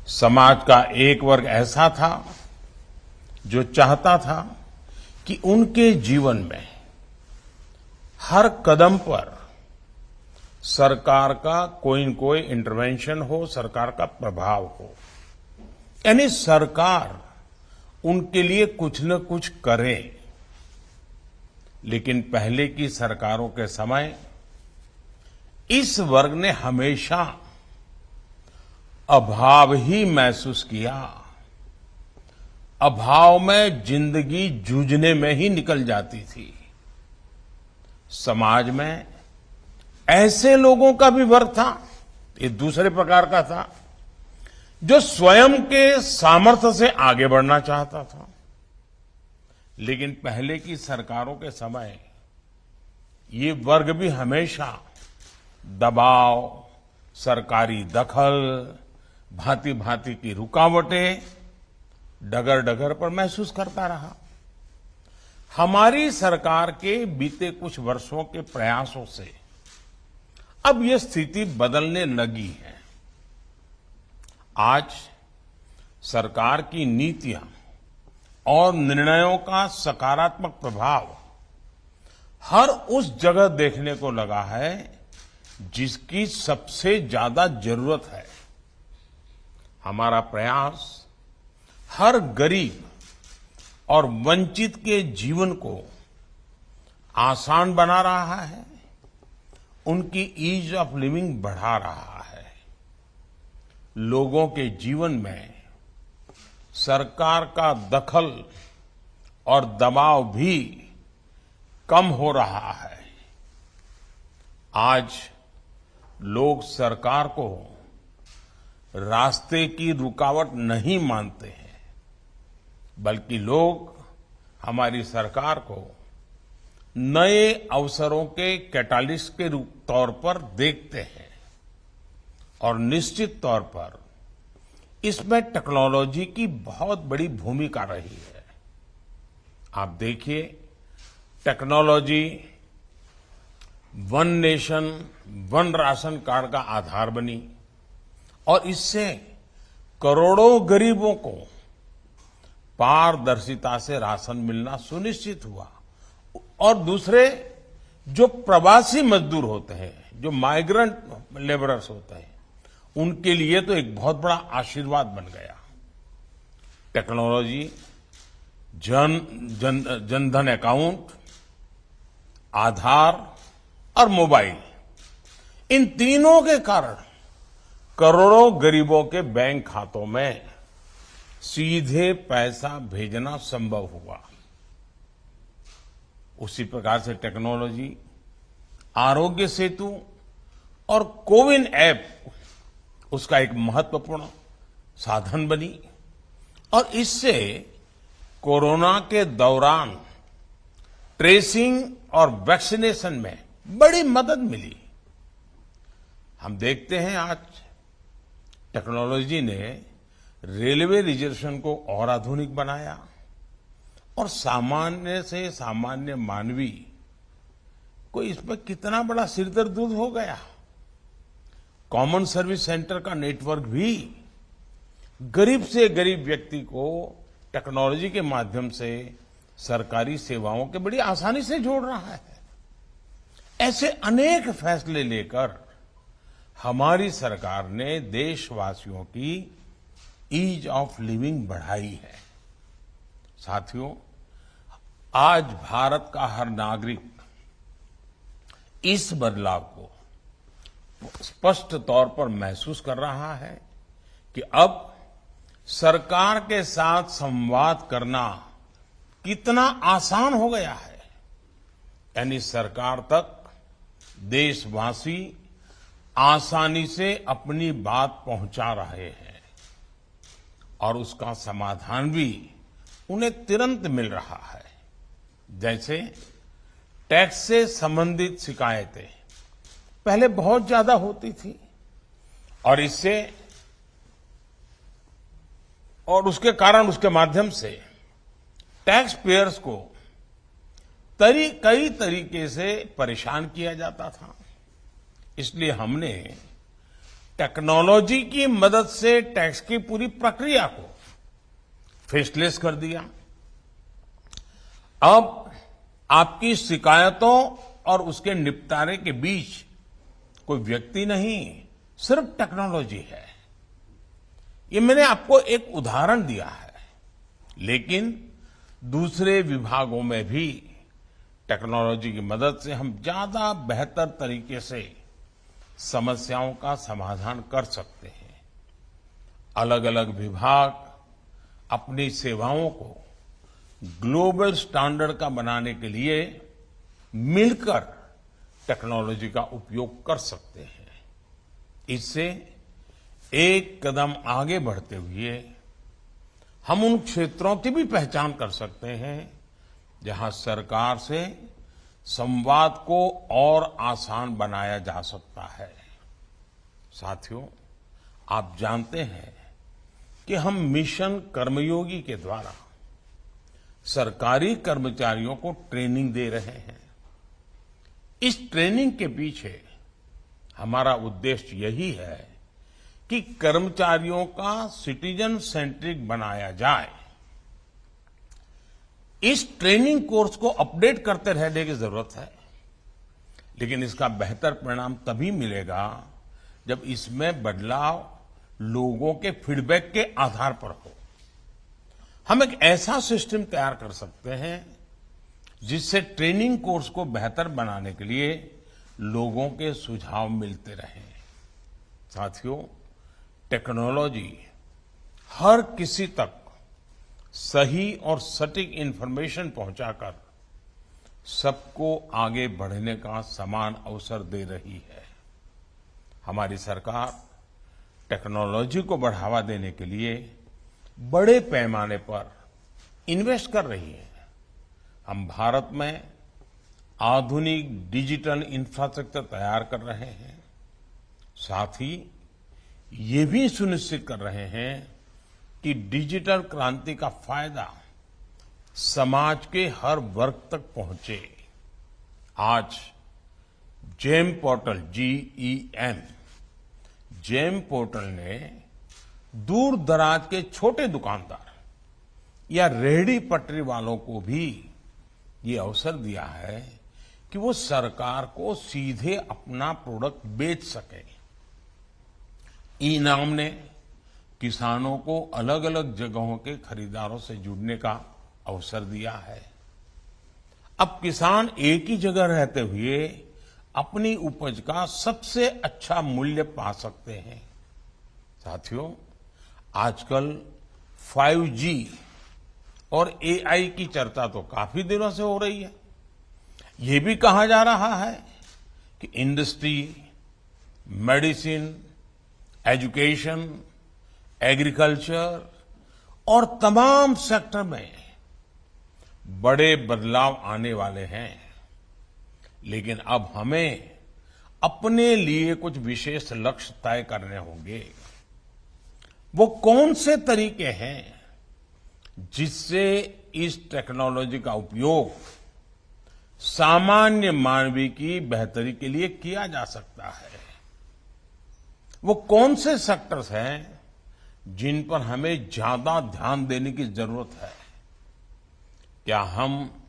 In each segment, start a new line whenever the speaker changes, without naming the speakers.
समाज का एक वर्ग ऐसा था जो चाहता था कि उनके जीवन में हर कदम पर सरकार का कोई न कोई इंटरवेंशन हो, सरकार का प्रभाव हो, यानी सरकार उनके लिए कुछ न कुछ करे। लेकिन पहले की सरकारों के समय इस वर्ग ने हमेशा अभाव ही महसूस किया। अभाव में जिंदगी जूझने में ही निकल जाती थी। समाज में ऐसे लोगों का भी वर्ग था, ये दूसरे प्रकार का था, जो स्वयं के सामर्थ्य से आगे बढ़ना चाहता था। लेकिन पहले की सरकारों के समय ये वर्ग भी हमेशा दबाव, सरकारी दखल, भांति भांति की रुकावटें डगर डगर पर महसूस करता रहा। हमारी सरकार के बीते कुछ वर्षों के प्रयासों से अब ये स्थिति बदलने लगी है। आज सरकार की नीतियां और निर्णयों का सकारात्मक प्रभाव हर उस जगह देखने को लगा है जिसकी सबसे ज्यादा जरूरत है। हमारा प्रयास हर गरीब और वंचित के जीवन को आसान बना रहा है, उनकी ईज ऑफ लिविंग बढ़ा रहा है। लोगों के जीवन में सरकार का दखल और दबाव भी कम हो रहा है। आज लोग सरकार को रास्ते की रुकावट नहीं मानते हैं, बल्कि लोग हमारी सरकार को नए अवसरों के कैटालिस्ट के तौर पर देखते हैं। और निश्चित तौर पर इसमें टेक्नोलॉजी की बहुत बड़ी भूमिका रही है। आप देखिए, technology one nation one ration card का आधार बनी और इससे करोड़ों गरीबों को पारदर्शिता से राशन मिलना सुनिश्चित हुआ। और दूसरे जो प्रवासी मजदूर होते हैं, जो माइग्रेंट लेबरर्स होते हैं, उनके लिए तो एक बहुत बड़ा आशीर्वाद बन गया। टेक्नोलॉजी, जनधन अकाउंट, आधार और मोबाइल, इन तीनों के कारण करोड़ों गरीबों के बैंक खातों में सीधे पैसा भेजना संभव हुआ। उसी प्रकार से टेक्नोलॉजी आरोग्य सेतु और कोविन ऐप उसका एक महत्वपूर्ण साधन बनी और इससे कोरोना के दौरान ट्रेसिंग और वैक्सीनेशन में बड़ी मदद मिली। हम देखते हैं आज टेक्नोलॉजी ने रेलवे रिजर्वेशन को और आधुनिक बनाया और सामान्य से सामान्य मानवी को इसमें कितना बड़ा सिरदर्द हो गया। कॉमन सर्विस सेंटर का नेटवर्क भी गरीब से गरीब व्यक्ति को टेक्नोलॉजी के माध्यम से सरकारी सेवाओं के बड़ी आसानी से जोड़ रहा है। ऐसे अनेक फैसले लेकर हमारी सरकार ने देशवासियों की ईज ऑफ लिविंग बढ़ाई है। साथियों, आज भारत का हर नागरिक इस बदलाव को स्पष्ट तौर पर महसूस कर रहा है कि अब सरकार के साथ संवाद करना कितना आसान हो गया है। यानी सरकार तक देशवासी आसानी से अपनी बात पहुंचा रहे हैं और उसका समाधान भी उन्हें तुरंत मिल रहा है। जैसे टैक्स से संबंधित शिकायतें पहले बहुत ज्यादा होती थी और उसके कारण उसके माध्यम से टैक्स पेयर्स को कई तरीके से परेशान किया जाता था। इसलिए हमने टेक्नोलॉजी की मदद से टैक्स की पूरी प्रक्रिया को फेसलेस कर दिया। अब आपकी शिकायतों और उसके निपटारे के बीच कोई व्यक्ति नहीं, सिर्फ टेक्नोलॉजी है। ये मैंने आपको एक उदाहरण दिया है, लेकिन दूसरे विभागों में भी टेक्नोलॉजी की मदद से हम ज्यादा बेहतर तरीके से समस्याओं का समाधान कर सकते हैं। अलग अलग विभाग अपनी सेवाओं को ग्लोबल स्टैंडर्ड का बनाने के लिए मिलकर टेक्नोलॉजी का उपयोग कर सकते हैं। इससे एक कदम आगे बढ़ते हुए हम उन क्षेत्रों की भी पहचान कर सकते हैं जहां सरकार से संवाद को और आसान बनाया जा सकता है। साथियों, आप जानते हैं कि हम मिशन कर्मयोगी के द्वारा सरकारी कर्मचारियों को ट्रेनिंग दे रहे हैं। इस ट्रेनिंग के पीछे हमारा उद्देश्य यही है कि कर्मचारियों का सिटीजन सेंट्रिक बनाया जाए। इस ट्रेनिंग कोर्स को अपडेट करते रहने की जरूरत है, लेकिन इसका बेहतर परिणाम तभी मिलेगा जब इसमें बदलाव लोगों के फीडबैक के आधार पर हो। हम एक ऐसा सिस्टम तैयार कर सकते हैं जिससे ट्रेनिंग कोर्स को बेहतर बनाने के लिए लोगों के सुझाव मिलते रहें। साथियों, टेक्नोलॉजी हर किसी तक सही और सटीक इंफॉर्मेशन पहुंचाकर सबको आगे बढ़ने का समान अवसर दे रही है। हमारी सरकार टेक्नोलॉजी को बढ़ावा देने के लिए बड़े पैमाने पर इन्वेस्ट कर रही है। हम भारत में आधुनिक डिजिटल इंफ्रास्ट्रक्चर तैयार कर रहे हैं, साथ ही ये भी सुनिश्चित कर रहे हैं कि डिजिटल क्रांति का फायदा समाज के हर वर्ग तक पहुंचे। आज जेम पोर्टल जेम पोर्टल ने दूर दराज के छोटे दुकानदार या रेहड़ी पटरी वालों को भी ये अवसर दिया है कि वो सरकार को सीधे अपना प्रोडक्ट बेच सके। ई-नाम ने किसानों को अलग अलग जगहों के खरीदारों से जुड़ने का अवसर दिया है। अब किसान एक ही जगह रहते हुए अपनी उपज का सबसे अच्छा मूल्य पा सकते हैं। साथियों, आजकल 5G और AI की चर्चा तो काफी दिनों से हो रही है। ये भी कहा जा रहा है कि इंडस्ट्री, मेडिसिन, एजुकेशन, एग्रीकल्चर और तमाम सेक्टर में बड़े बदलाव आने वाले हैं, लेकिन अब हमें अपने लिए कुछ विशेष लक्ष्य तय करने होंगे। वो कौन से तरीके हैं जिससे इस टेक्नोलॉजी का उपयोग सामान्य मानवीय की बेहतरी के लिए किया जा सकता है? वो कौन से सेक्टर्स हैं जिन पर हमें ज्यादा ध्यान देने की जरूरत है? क्या हम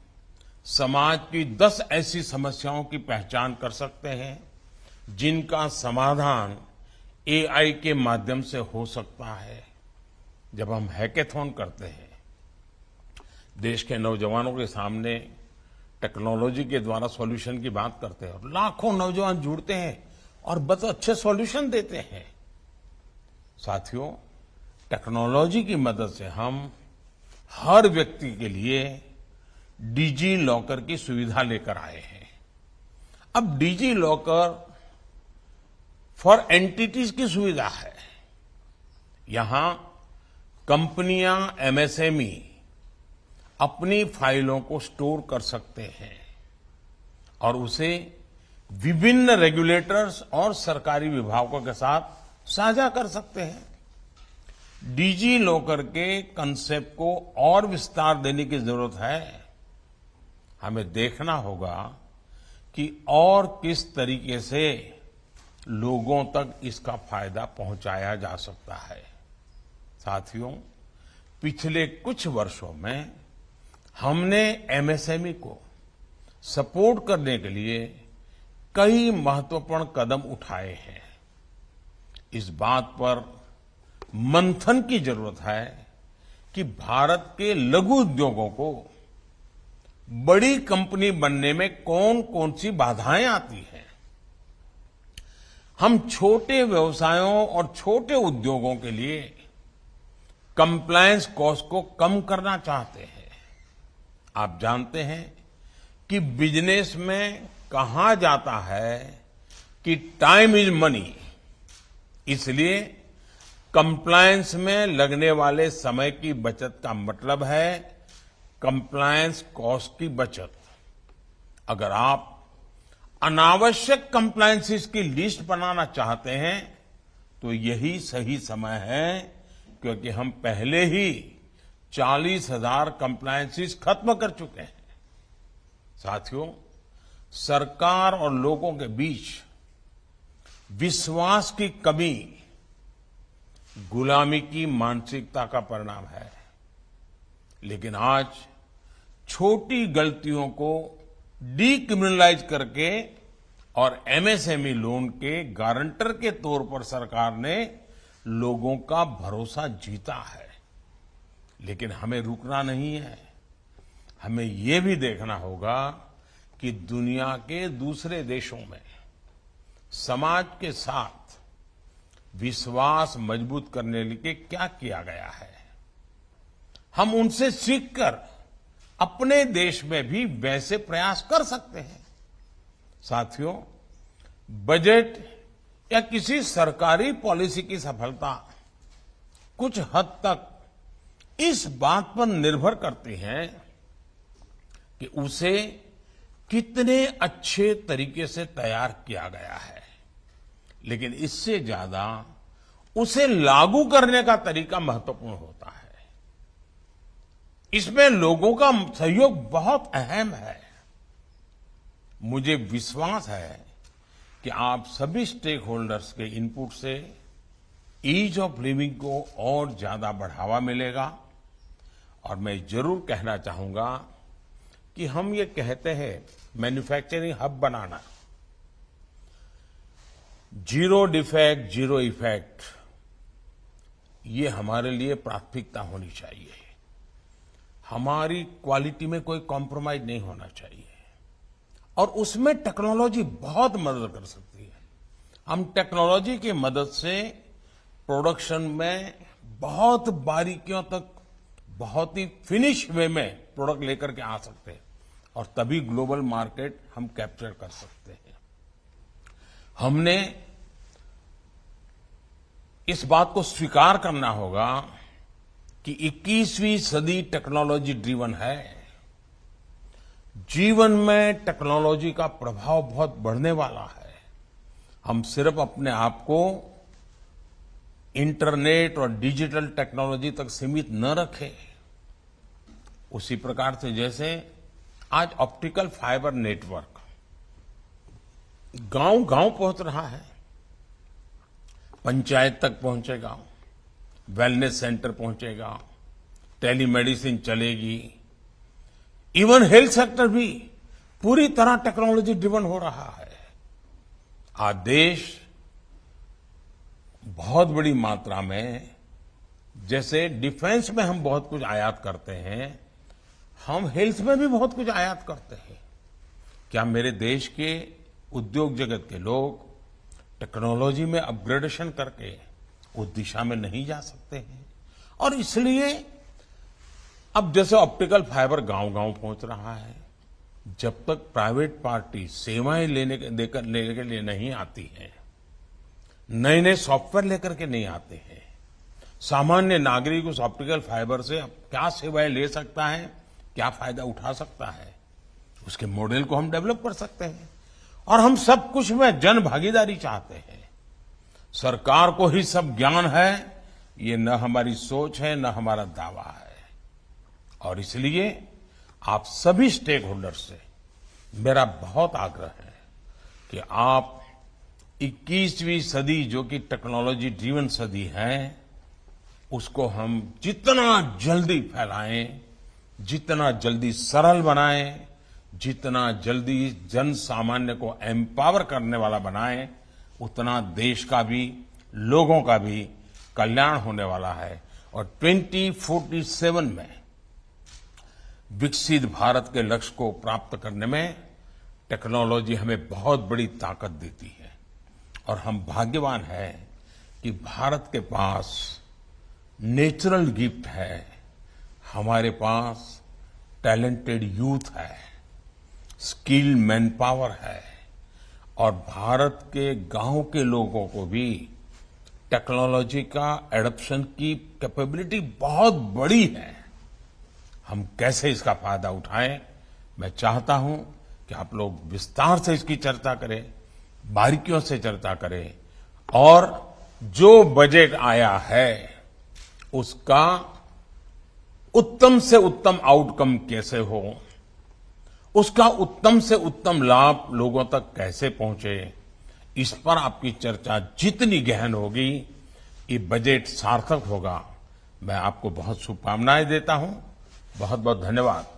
समाज की 10 ऐसी समस्याओं की पहचान कर सकते हैं जिनका समाधान AI के माध्यम से हो सकता है? जब हम हैकेथॉन करते हैं, देश के नौजवानों के सामने टेक्नोलॉजी के द्वारा सॉल्यूशन की बात करते हैं और लाखों नौजवान जुड़ते हैं और बहुत अच्छे सॉल्यूशन देते हैं। साथियों, टेक्नोलॉजी की मदद से हम हर व्यक्ति के लिए डिजी लॉकर की सुविधा लेकर आए हैं। अब डिजी लॉकर फॉर एंटिटीज की सुविधा है। यहां कंपनियां, MSME अपनी फाइलों को स्टोर कर सकते हैं और उसे विभिन्न रेगुलेटर्स और सरकारी विभागों के साथ साझा कर सकते हैं। डिजी लॉकर के कंसेप्ट को और विस्तार देने की जरूरत है। हमें देखना होगा कि और किस तरीके से लोगों तक इसका फायदा पहुंचाया जा सकता है। साथियों, पिछले कुछ वर्षों में हमने एमएसएमई को सपोर्ट करने के लिए कई महत्वपूर्ण कदम उठाए हैं। इस बात पर मंथन की जरूरत है कि भारत के लघु उद्योगों को बड़ी कंपनी बनने में कौन कौन सी बाधाएं आती हैं। हम छोटे व्यवसायों और छोटे उद्योगों के लिए कंप्लायंस कॉस्ट को कम करना चाहते हैं। आप जानते हैं कि बिजनेस में कहा जाता है कि टाइम इज मनी, इसलिए कंप्लायंस में लगने वाले समय की बचत का मतलब है कंप्लायंस कॉस्ट की बचत। अगर आप अनावश्यक कंप्लायंसेस की लिस्ट बनाना चाहते हैं तो यही सही समय है, क्योंकि हम पहले ही 40,000 कंप्लायंसेस खत्म कर चुके हैं। साथियों, सरकार और लोगों के बीच विश्वास की कमी गुलामी की मानसिकता का परिणाम है। लेकिन आज छोटी गलतियों को डीक्रिमिनलाइज करके और एमएसएमई लोन के गारंटर के तौर पर सरकार ने लोगों का भरोसा जीता है। लेकिन हमें रुकना नहीं है। हमें ये भी देखना होगा कि दुनिया के दूसरे देशों में समाज के साथ विश्वास मजबूत करने के लिए क्या किया गया है। हम उनसे सीखकर अपने देश में भी वैसे प्रयास कर सकते हैं। साथियों, बजट या किसी सरकारी पॉलिसी की सफलता कुछ हद तक इस बात पर निर्भर करती है कि उसे कितने अच्छे तरीके से तैयार किया गया है, लेकिन इससे ज्यादा उसे लागू करने का तरीका महत्वपूर्ण होता है। इसमें लोगों का सहयोग बहुत अहम है। मुझे विश्वास है कि आप सभी स्टेक होल्डर्स के इनपुट से ईज ऑफ लिविंग को और ज्यादा बढ़ावा मिलेगा। और मैं जरूर कहना चाहूंगा कि हम ये कहते हैं मैन्युफैक्चरिंग हब बनाना, जीरो डिफेक्ट जीरो इफेक्ट, ये हमारे लिए प्राथमिकता होनी चाहिए। हमारी क्वालिटी में कोई कॉम्प्रोमाइज नहीं होना चाहिए और उसमें टेक्नोलॉजी बहुत मदद कर सकती है। हम टेक्नोलॉजी की मदद से प्रोडक्शन में बहुत बारीकियों तक, बहुत ही फिनिश वे में प्रोडक्ट लेकर के आ सकते हैं और तभी ग्लोबल मार्केट हम कैप्चर कर सकते हैं। हमने इस बात को स्वीकार करना होगा कि 21वीं सदी टेक्नोलॉजी ड्रिवन है। जीवन में टेक्नोलॉजी का प्रभाव बहुत बढ़ने वाला है। हम सिर्फ अपने आप को इंटरनेट और डिजिटल टेक्नोलॉजी तक सीमित न रखें। उसी प्रकार से जैसे आज ऑप्टिकल फाइबर नेटवर्क गांव गांव पहुंच रहा है, पंचायत तक पहुंचेगा, वेलनेस सेंटर पहुंचेगा, टेलीमेडिसिन चलेगी, इवन हेल्थ सेक्टर भी पूरी तरह टेक्नोलॉजी ड्रिवन हो रहा है। आज देश बहुत बड़ी मात्रा में, जैसे डिफेंस में हम बहुत कुछ आयात करते हैं, हम हेल्थ में भी बहुत कुछ आयात करते हैं। क्या मेरे देश के उद्योग जगत के लोग टेक्नोलॉजी में अपग्रेडेशन करके उस दिशा में नहीं जा सकते हैं? और इसलिए अब जैसे ऑप्टिकल फाइबर गांव-गांव पहुंच रहा है, जब तक प्राइवेट पार्टी सेवाएं लेने के लिए नहीं आती है, नए नए सॉफ्टवेयर लेकर के नहीं आते हैं, सामान्य नागरिक उस ऑप्टिकल फाइबर से क्या सेवाएं ले सकता है, क्या फायदा उठा सकता है, उसके मॉडल को हम डेवलप कर सकते हैं। और हम सब कुछ में जन भागीदारी चाहते हैं। सरकार को ही सब ज्ञान है, ये न हमारी सोच है, न हमारा दावा है। और इसलिए आप सभी स्टेक होल्डर्स से मेरा बहुत आग्रह है कि आप 21वीं सदी जो कि टेक्नोलॉजी ड्रिवन सदी है, उसको हम जितना जल्दी फैलाएं, जितना जल्दी सरल बनाएं, जितना जल्दी जन सामान्य को एम्पावर करने वाला बनाएं, उतना देश का भी, लोगों का भी कल्याण होने वाला है। और 2047 में विकसित भारत के लक्ष्य को प्राप्त करने में टेक्नोलॉजी हमें बहुत बड़ी ताकत देती है। और हम भाग्यवान हैं कि भारत के पास नेचुरल गिफ्ट है, हमारे पास टैलेंटेड यूथ है, स्किल्ड मैन पावर है, और भारत के गांव के लोगों को भी टेक्नोलॉजी का एडॉप्शन की कैपेबिलिटी बहुत बड़ी है। हम कैसे इसका फायदा उठाएं, मैं चाहता हूं कि आप लोग विस्तार से इसकी चर्चा करें, बारीकियों से चर्चा करें, और जो बजट आया है उसका उत्तम से उत्तम आउटकम कैसे हो, उसका उत्तम से उत्तम लाभ लोगों तक कैसे पहुंचे, इस पर आपकी चर्चा जितनी गहन होगी, ये बजट सार्थक होगा। मैं आपको बहुत शुभकामनाएं देता हूं। बहुत बहुत धन्यवाद।